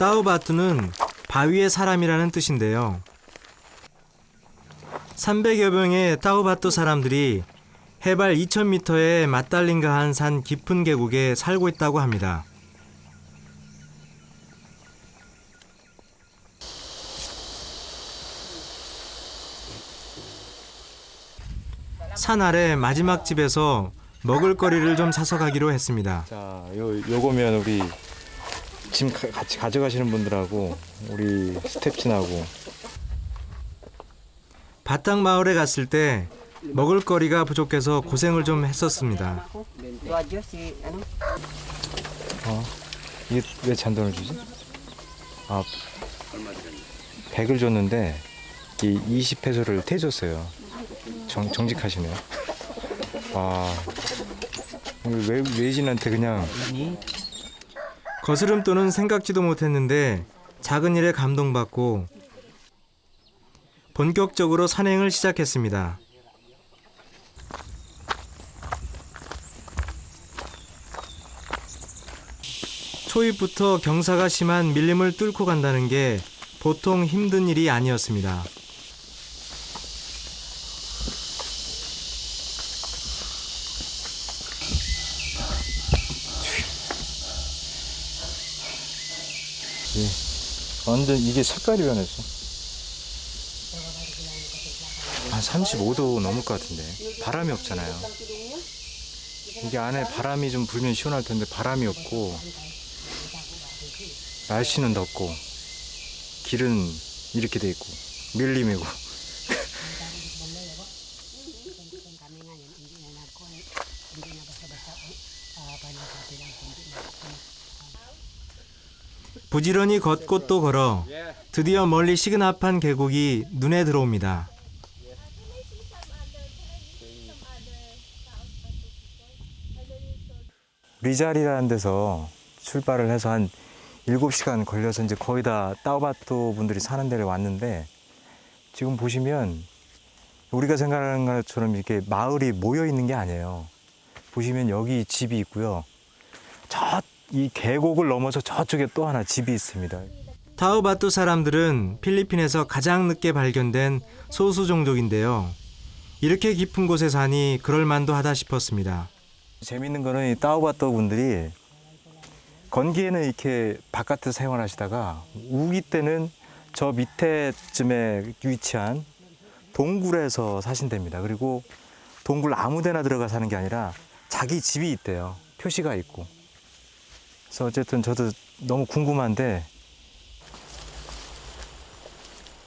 타우바투는 바위의 사람이라는 뜻인데요. 300여 명의 타우바투 사람들이 해발 2000m의 맞달린가한 산 깊은 계곡에 살고 있다고 합니다. 산 아래 마지막 집에서 먹을거리를 좀 사서 가기로 했습니다. 자, 요거면 우리 짐 같이 가져가시는 분들하고 우리 스태프진하고. 바탕 마을에 갔을 때 먹을거리가 부족해서 고생을 좀 했었습니다. 이게 왜 잔돈을 주지? 100을 줬는데 이 20페소를 떼줬어요. 정직하시네요. 외지인한테 그냥. 거스름돈은 생각지도 못했는데 작은 일에 감동받고 본격적으로 산행을 시작했습니다. 초입부터 경사가 심한 밀림을 뚫고 간다는 게 보통 힘든 일이 아니었습니다. 완전 이게 색깔이 변했어. 한 35도 넘을 것 같은데. 바람이 없잖아요. 이게 안에 바람이 좀 불면 시원할 텐데 바람이 없고 날씨는 덥고 길은 이렇게 돼 있고 밀림이고. 부지런히 걷고 또 걸어 드디어 멀리 시그널한 계곡이 눈에 들어옵니다. 리잘이라는 데서 출발을 해서 한 7시간 걸려서 이제 거의 다 타우바투 분들이 사는 데를 왔는데, 지금 보시면 우리가 생각하는 것처럼 이렇게 마을이 모여 있는 게 아니에요. 보시면 여기 집이 있고요. 이 계곡을 넘어서 저쪽에 또 하나 집이 있습니다. 타우바투 사람들은 필리핀에서 가장 늦게 발견된 소수 종족인데요. 이렇게 깊은 곳에 사니 그럴만도 하다 싶었습니다. 재밌는 거는 이 타우바투 분들이 건기에는 이렇게 바깥에서 생활하시다가 우기 때는 저 밑에쯤에 위치한 동굴에서 사신답니다. 그리고 동굴 아무 데나 들어가 사는 게 아니라 자기 집이 있대요. 표시가 있고. 그래서 어쨌든 저도 너무 궁금한데.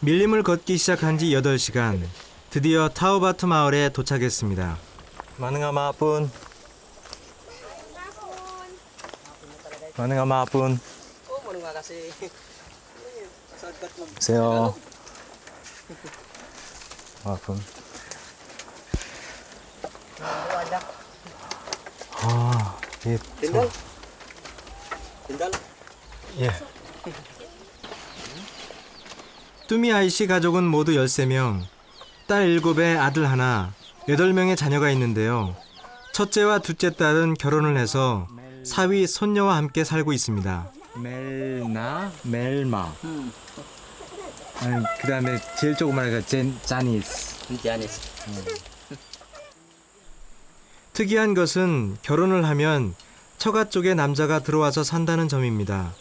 밀림을 걷기 시작한 지 8시간, 드디어 타우바투 마을에 도착했습니다. 많은가 마뿐. 많은가 마뿐. 세요. 마뿐. 예. 예. 뚜미 아이씨 가족은 모두 13명, 딸 7에 아들 하나, 8명의 자녀가 있는데요. 첫째와 둘째 딸은 결혼을 해서 사위, 손녀와 함께 살고 있습니다. 멜마. 그 다음에 제일 조그만 애가 자니스. 특이한 것은 결혼을 하면 처가 쪽에 남자가 들어와서 산다는 점입니다.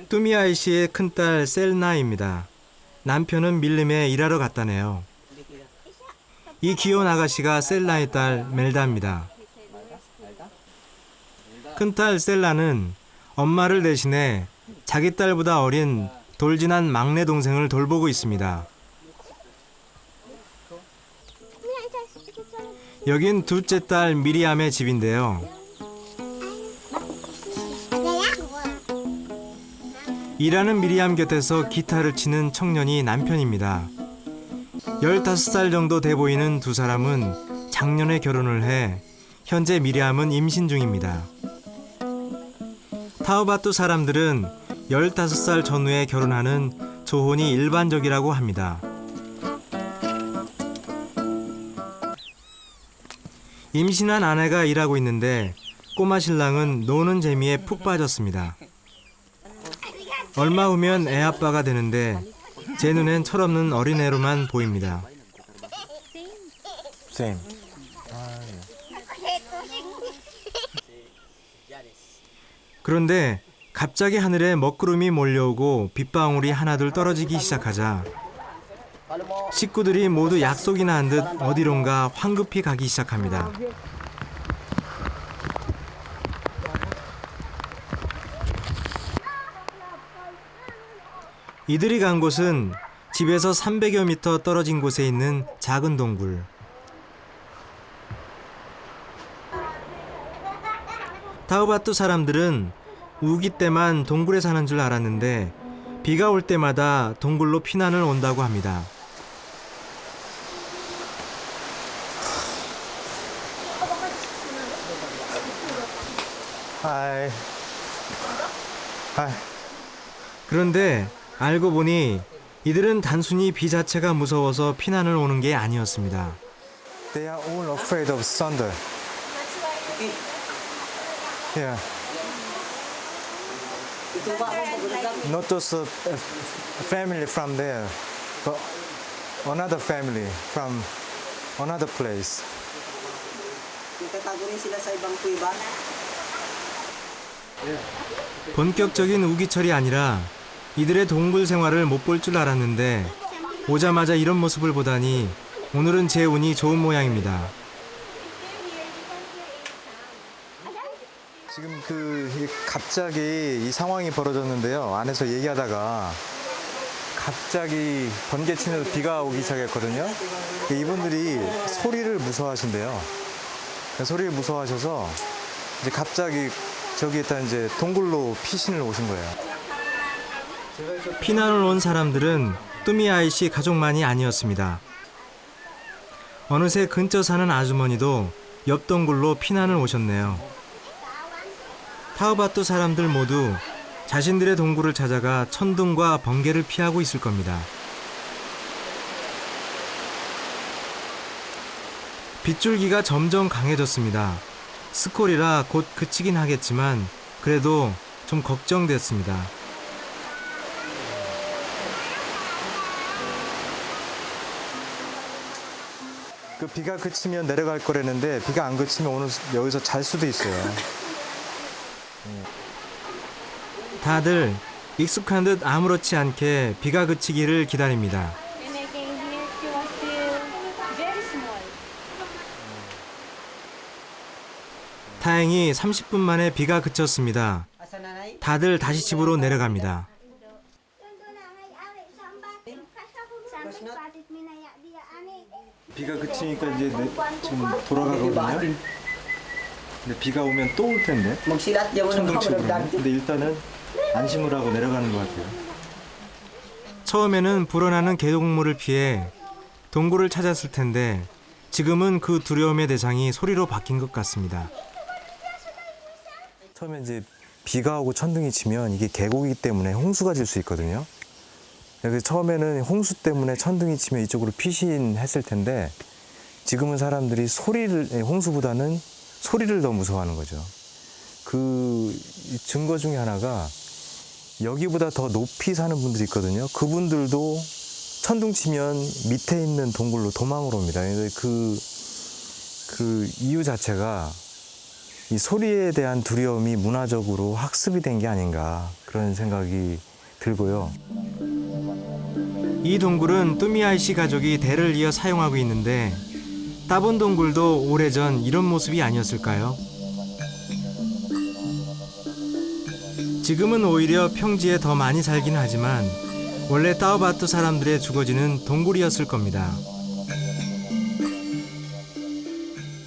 뚜미 아이씨의 큰딸 셀나입니다. 남편은 밀림에 일하러 갔다네요. 이 귀여운 아가씨가 셀라의 딸 멜다입니다. 큰딸 셀라는 엄마를 대신해 자기 딸보다 어린 돌진한 막내 동생을 돌보고 있습니다. 여긴 둘째 딸 미리암의 집인데요. 일하는 미리암 곁에서 기타를 치는 청년이 남편입니다. 15살 정도 돼 보이는 두 사람은 작년에 결혼을 해 현재 미리암은 임신 중입니다. 타우바투 사람들은 15살 전후에 결혼하는 조혼이 일반적이라고 합니다. 임신한 아내가 일하고 있는데 꼬마 신랑은 노는 재미에 푹 빠졌습니다. 얼마 후면 애 아빠가 되는데 제 눈엔 철없는 어린애로만 보입니다. Same. 그런데 갑자기 하늘에 먹구름이 몰려오고 빗방울이 하나둘 떨어지기 시작하자 식구들이 모두 약속이나 한 듯 어디론가 황급히 가기 시작합니다. 이들이 간 곳은 집에서 300여 미터 떨어진 곳에 있는 작은 동굴. 타우바투 사람들은 우기 때만 동굴에 사는 줄 알았는데 비가 올 때마다 동굴로 피난을 온다고 합니다. Hi. Hi. 그런데 알고 보니 이들은 단순히 비 자체가 무서워서 피난을 오는 게 아니었습니다. They are all afraid of thunder. Yeah. Not just a family from there, but another family from another place. Tatago rin sila sa ibang kuweba. 본격적인 우기철이 아니라 이들의 동굴 생활을 못 볼 줄 알았는데 오자마자 이런 모습을 보다니 오늘은 제 운이 좋은 모양입니다. 지금 갑자기 이 상황이 벌어졌는데요. 안에서 얘기하다가 갑자기 번개치면서 비가 오기 시작했거든요. 이분들이 소리를 무서워하신대요. 소리를 무서워하셔서 이제 갑자기 저기에다 이제 동굴로 피신을 오신 거예요. 피난을 온 사람들은 뚜미 아이씨 가족만이 아니었습니다. 어느새 근처 사는 아주머니도 옆 동굴로 피난을 오셨네요. 타우바투 사람들 모두 자신들의 동굴을 찾아가 천둥과 번개를 피하고 있을 겁니다. 빗줄기가 점점 강해졌습니다. 스콜이라 곧 그치긴 하겠지만 그래도 좀 걱정됐습니다. 그 비가 그치면 내려갈 거라는데 비가 안 그치면 오늘 여기서 잘 수도 있어요. 다들 익숙한 듯 아무렇지 않게 비가 그치기를 기다립니다. When I came here, she was still very small. 다행히 30분 만에 비가 그쳤습니다. Asa nanay? 다들 다시 집으로 내려갑니다. 비가 그치니까 이제 지금 돌아가거든요. 근데 비가 오면 또 올 텐데. Magsilat dyan mo ng 천둥 치고 그러면. kamaragdag. 근데 일단은 안심을 하고 내려가는 것 같아요. 처음에는 불어나는 개동물을 피해 동굴을 찾았을 텐데 지금은 그 두려움의 대상이 소리로 바뀐 것 같습니다. 처음에 이제 비가 오고 천둥이 치면 이게 계곡이기 때문에 홍수가 질 수 있거든요. 그래서 처음에는 홍수 때문에 천둥이 치면 이쪽으로 피신했을 텐데 지금은 사람들이 홍수보다는 소리를 더 무서워하는 거죠. 그 증거 중에 하나가 여기보다 더 높이 사는 분들이 있거든요. 그분들도 천둥 치면 밑에 있는 동굴로 도망을 옵니다. 그래서 그 이유 자체가 이 소리에 대한 두려움이 문화적으로 학습이 된 게 아닌가 그런 생각이 들고요. 이 동굴은 뚜미아이씨 가족이 대를 이어 사용하고 있는데 따본 동굴도 오래전 이런 모습이 아니었을까요? 지금은 오히려 평지에 더 많이 살긴 하지만 원래 타우바투 사람들의 주거지는 동굴이었을 겁니다.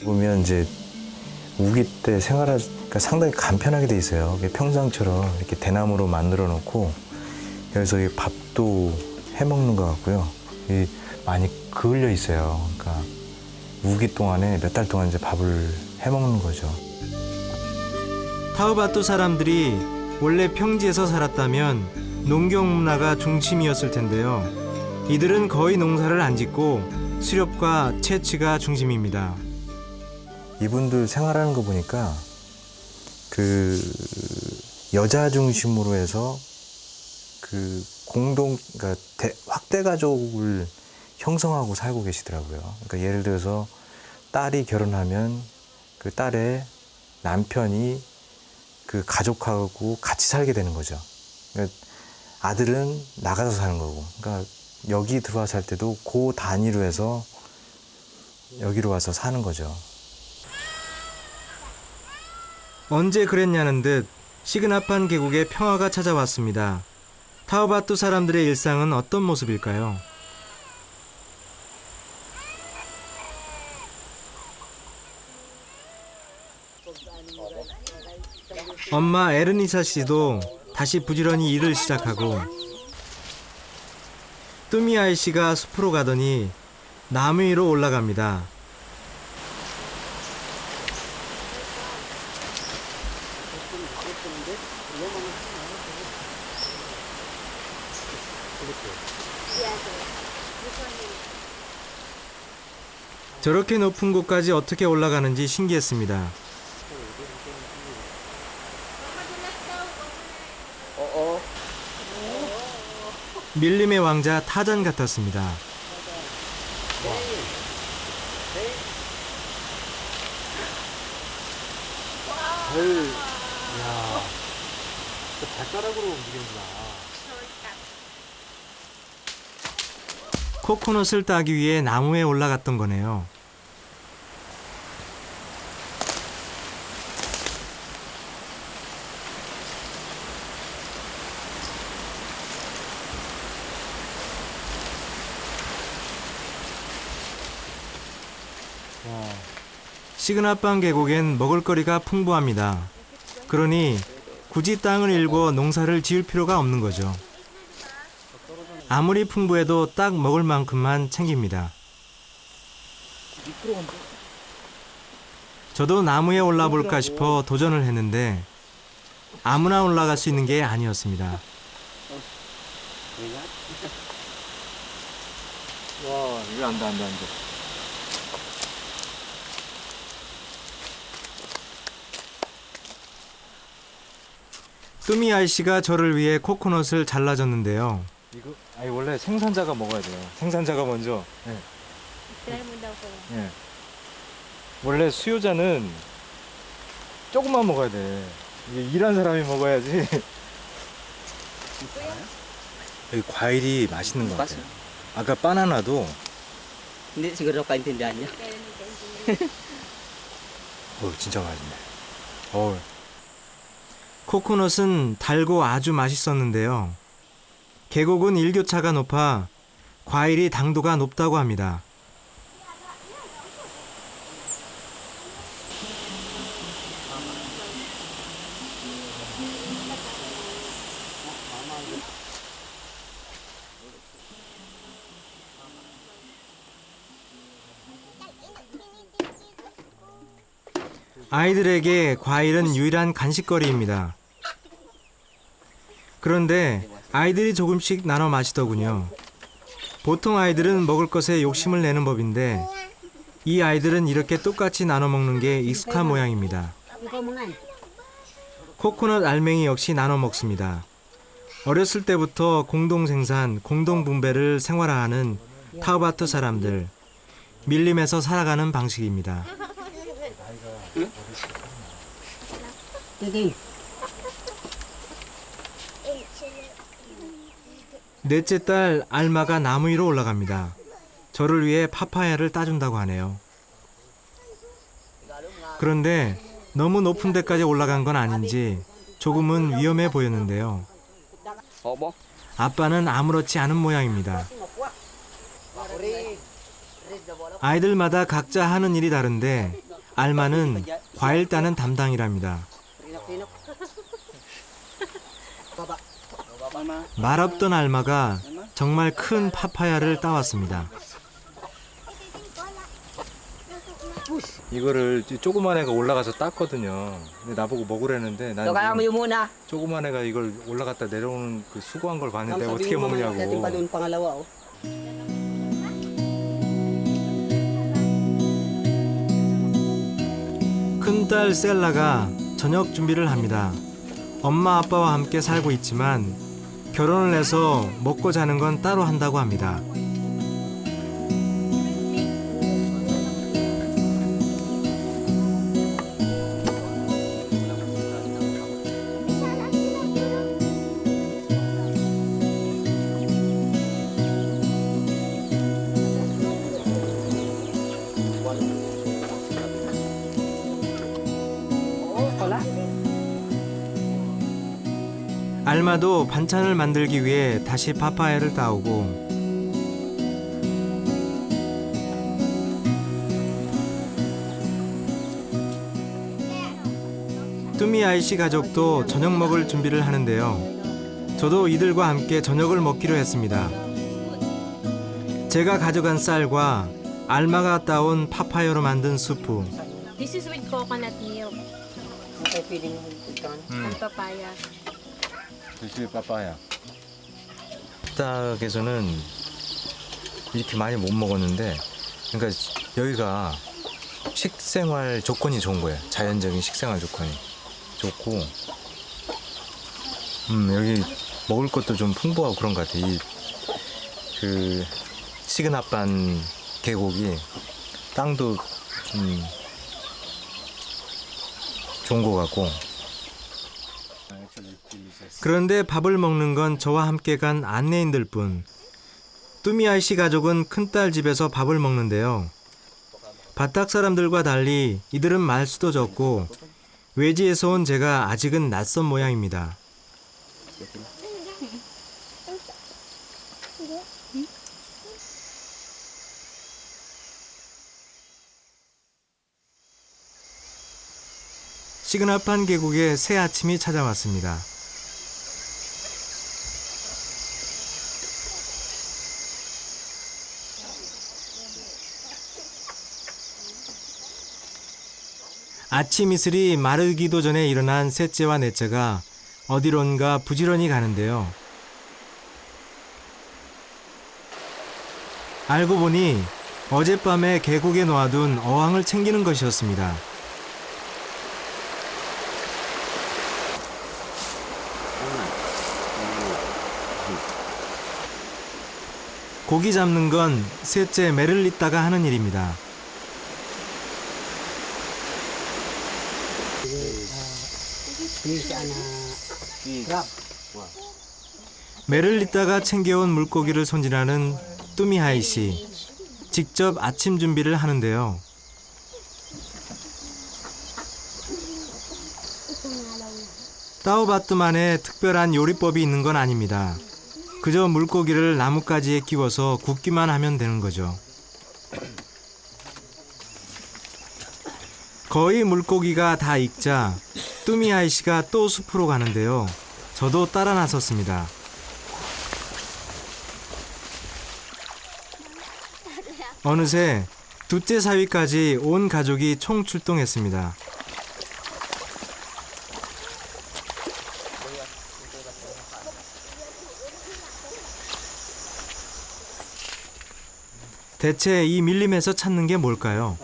보면 이제 우기 때 생활하기가 상당히 간편하게 돼 있어요. 평상처럼 이렇게 대나무로 만들어 놓고 여기서 밥도 해 먹는 것 같고요. 많이 그을려 있어요. 그러니까 우기 동안에 몇 달 동안 이제 밥을 해 먹는 거죠. 타우바투 사람들이 원래 평지에서 살았다면 농경 문화가 중심이었을 텐데요. 이들은 거의 농사를 안 짓고 수렵과 채취가 중심입니다. 이분들 생활하는 거 보니까 그 여자 중심으로 해서 그 그러니까 확대 가족을 형성하고 살고 계시더라고요. 그러니까 예를 들어서 딸이 결혼하면 그 딸의 남편이 그 가족하고 같이 살게 되는 거죠. 그러니까 아들은 나가서 사는 거고, 그러니까 여기 들어와서 살 때도 그 단위로 해서 여기로 와서 사는 거죠. 언제 그랬냐는 듯 시그나판 계곡에 평화가 찾아왔습니다. 타우바투 사람들의 일상은 어떤 모습일까요? 엄마 에르니사 씨도 다시 부지런히 일을 시작하고, 뚜미 아이씨가 숲으로 가더니 나무 위로 올라갑니다. 저렇게 높은 곳까지 어떻게 올라가는지 신기했습니다. 밀림의 왕자 타잔 같았습니다. 발가락으로 움직이는구나. 코코넛을 따기 위해 나무에 올라갔던 거네요. 시그나판 계곡엔 먹을거리가 풍부합니다. 그러니 굳이 땅을 일궈 농사를 지을 필요가 없는 거죠. 아무리 풍부해도 딱 먹을 만큼만 챙깁니다. 저도 나무에 올라볼까 싶어 도전을 했는데 아무나 올라갈 수 있는 게 아니었습니다. 와, 이거 안 돼. 뚜미 아이씨가 저를 위해 코코넛을 잘라줬는데요. 이거 아니 원래 생산자가 먹어야 돼요. 생산자가 먼저. 네. 네. 원래 수요자는 조금만 먹어야 돼. 이게 일한 사람이 먹어야지. 여기 과일이 맛있는 것 같아요. 아까 바나나도 Hindi siguro kaintindihan niya. 진짜 맛있네. 코코넛은 달고 아주 맛있었는데요. 계곡은 일교차가 높아 과일이 당도가 높다고 합니다. 아이들에게 과일은 유일한 간식거리입니다. 그런데 아이들이 조금씩 나눠 마시더군요. 보통 아이들은 먹을 것에 욕심을 내는 법인데 이 아이들은 이렇게 똑같이 나눠 먹는 게 익숙한 모양입니다. 코코넛 알맹이 역시 나눠 먹습니다. 어렸을 때부터 공동생산, 공동분배를 생활화하는 타우바투 사람들, 밀림에서 살아가는 방식입니다. 넷째 딸 알마가 나무 위로 올라갑니다. 저를 위해 파파야를 따준다고 하네요. 그런데 너무 높은 데까지 올라간 건 아닌지 조금은 위험해 보였는데요. 아빠는 아무렇지 않은 모양입니다. 아이들마다 각자 하는 일이 다른데 알마는 과일 따는 담당이랍니다. 말없던 알마가 정말 큰 파파야를 따왔습니다. 이거를 조그만 애가 올라가서 땄거든요. 근데 나보고 먹으라는데 난 Kaya mo yun muna. 조그만 애가 이걸 올라갔다 내려오는 그 수고한 걸 봤는데 Sabi 어떻게 mo mamaya, dating pa 먹냐고. doon pangalawa. Oh. 큰딸 셀라가 저녁 준비를 합니다. 엄마 아빠와 함께 살고 있지만 결혼을 해서 먹고 자는 건 따로 한다고 합니다. 알마도 반찬을 만들기 위해 다시 파파야를 따오고 뚜미 아이씨 가족도 저녁 먹을 준비를 하는데요. 저도 이들과 함께 저녁을 먹기로 했습니다. 제가 가져간 쌀과 알마가 따온 파파야로 만든 수프, This is with coconut milk Okay, pwede mo ito. and papaya. 드실 빠빠야. 딱에서는 이렇게 많이 못 먹었는데, 그러니까 여기가 식생활 조건이 좋은 거예요. 자연적인 식생활 조건이 좋고, 여기 먹을 것도 좀 풍부하고 그런 것 같아. 그 시그나반 계곡이 땅도 좀 좋은 것 같고. 그런데 밥을 먹는 건 저와 함께 간 안내인들 뿐. 뚜미 아이씨 가족은 큰딸 집에서 밥을 먹는데요. 바tak 사람들과 달리 이들은 말수도 적고 외지에서 온 제가 아직은 낯선 모양입니다. 시그나반 계곡에 새 아침이 찾아왔습니다. 아침 이슬이 마르기도 전에 일어난 셋째와 넷째가 어디론가 부지런히 가는데요. 알고 보니 어젯밤에 계곡에 놓아둔 어항을 챙기는 것이었습니다. 고기 잡는 건 셋째 메를리따가 하는 일입니다. 메를리따가 챙겨온 물고기를 손질하는 뚜미하이 씨. 직접 아침 준비를 하는데요. 따오바뚜만의 특별한 요리법이 있는 건 아닙니다. 그저 물고기를 나뭇가지에 끼워서 굽기만 하면 되는 거죠. 거의 물고기가 다 익자 뚜미하이 씨가 또 숲으로 가는데요. 저도 따라 나섰습니다. 어느새 둘째 사위까지 온 가족이 총출동했습니다. 대체 이 밀림에서 찾는 게 뭘까요?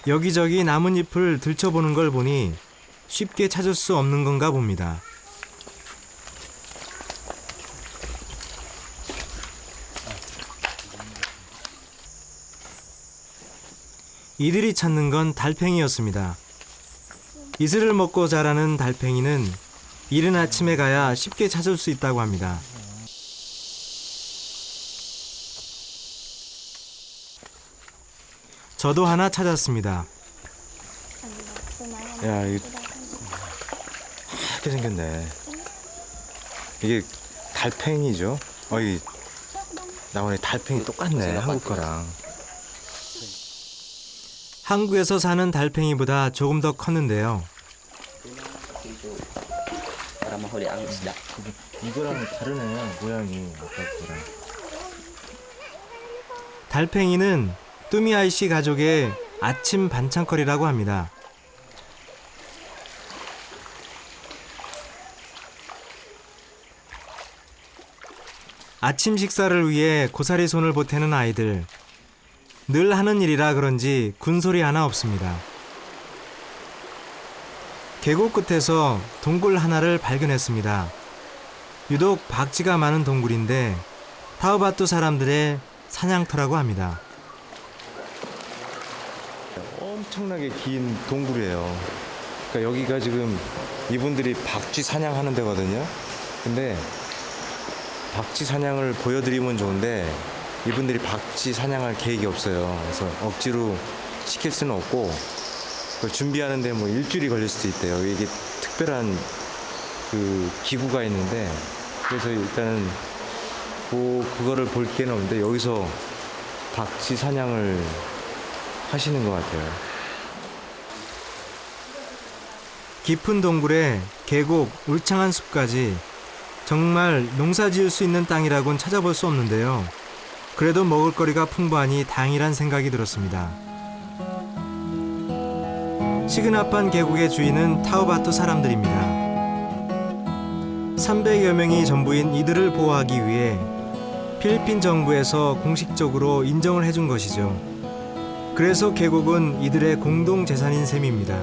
여기저기 나뭇잎을 들춰보는 걸 보니 쉽게 찾을 수 없는 건가 봅니다. 이들이 찾는 건 달팽이였습니다. 이슬을 먹고 자라는 달팽이는 이른 아침에 가야 쉽게 찾을 수 있다고 합니다. 저도 하나 찾았습니다. 야, 이거 하얗게 생겼네. 이게 달팽이죠? 이 나오네. 달팽이 똑같네, 한국 거랑. 한국에서 사는 달팽이보다 조금 더 컸는데요. Para mahuli ang isda. 이거랑 다르네, 모양이 아까 거랑. 달팽이는 뚜미아이 씨 가족의 아침 반찬거리라고 합니다. 아침 식사를 위해 고사리 손을 보태는 아이들. 늘 하는 일이라 그런지 군소리 하나 없습니다. 계곡 끝에서 동굴 하나를 발견했습니다. 유독 박쥐가 많은 동굴인데 타우바투 사람들의 사냥터라고 합니다. 엄청나게 긴 동굴이에요. 그러니까 여기가 지금 이분들이 박쥐 사냥하는 데거든요. 근데 박쥐 사냥을 보여드리면 좋은데 이분들이 박쥐 사냥할 계획이 없어요. 그래서 억지로 시킬 수는 없고 그걸 준비하는데 뭐 일주일이 걸릴 수도 있대요. 이게 특별한 그 기구가 있는데 그래서 일단은 그거를 볼 게는 없는데 여기서 박쥐 사냥을 하시는 것 같아요. 깊은 동굴에 계곡, 울창한 숲까지 정말 농사 지을 수 있는 땅이라고는 찾아볼 수 없는데요. 그래도 먹을거리가 풍부하니 다행이란 생각이 들었습니다. 시그나판 계곡의 주인은 타우바투 사람들입니다. 300여 명이 전부인 이들을 보호하기 위해 필리핀 정부에서 공식적으로 인정을 해준 것이죠. 그래서 계곡은 이들의 공동 재산인 셈입니다.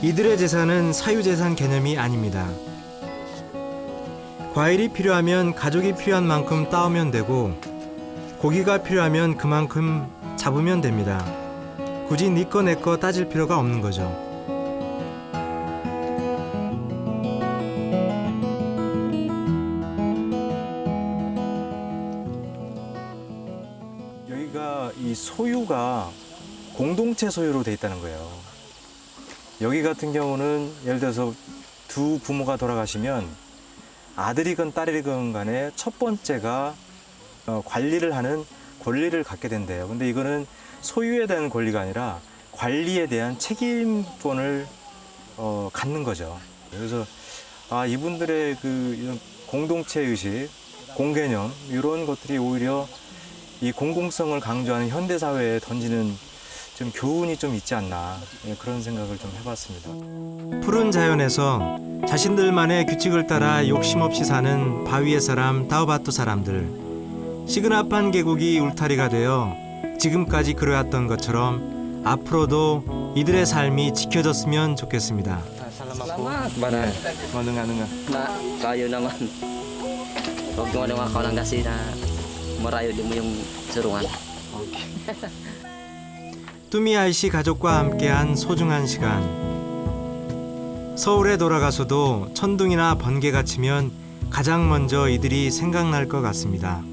이들의 재산은 사유재산 개념이 아닙니다. 과일이 필요하면 가족이 필요한 만큼 따오면 되고 고기가 필요하면 그만큼 잡으면 됩니다. 굳이 네 거 내 거 따질 필요가 없는 거죠. 여기가 이 소유가 공동체 소유로 돼 있다는 거예요. 여기 같은 경우는 예를 들어서 두 부모가 돌아가시면 아들이건 딸이건 간에 첫 번째가 관리를 하는 권리를 갖게 된대요. 근데 이거는 소유에 대한 권리가 아니라 관리에 대한 책임권을 갖는 거죠. 그래서 이분들의 이런 공동체 의식, 공개념 이런 것들이 오히려 이 공공성을 강조하는 현대 사회에 던지는 좀 교훈이 좀 있지 않나 그런 생각을 좀 해봤습니다. 푸른 자연에서 자신들만의 규칙을 따라 욕심 없이 사는 바위의 사람 타우바투 사람들. 시그나판 계곡이 울타리가 되어 지금까지 그려왔던 것처럼 앞으로도 이들의 삶이 지켜졌으면 좋겠습니다. Selamat pada na kayo naman. Huwag mo naman ako lang kasi na marayo din mo yung surungan. 뚜미아이 씨 가족과 함께한 소중한 시간. 서울에 돌아가서도 천둥이나 번개가 치면 가장 먼저 이들이 생각날 것 같습니다.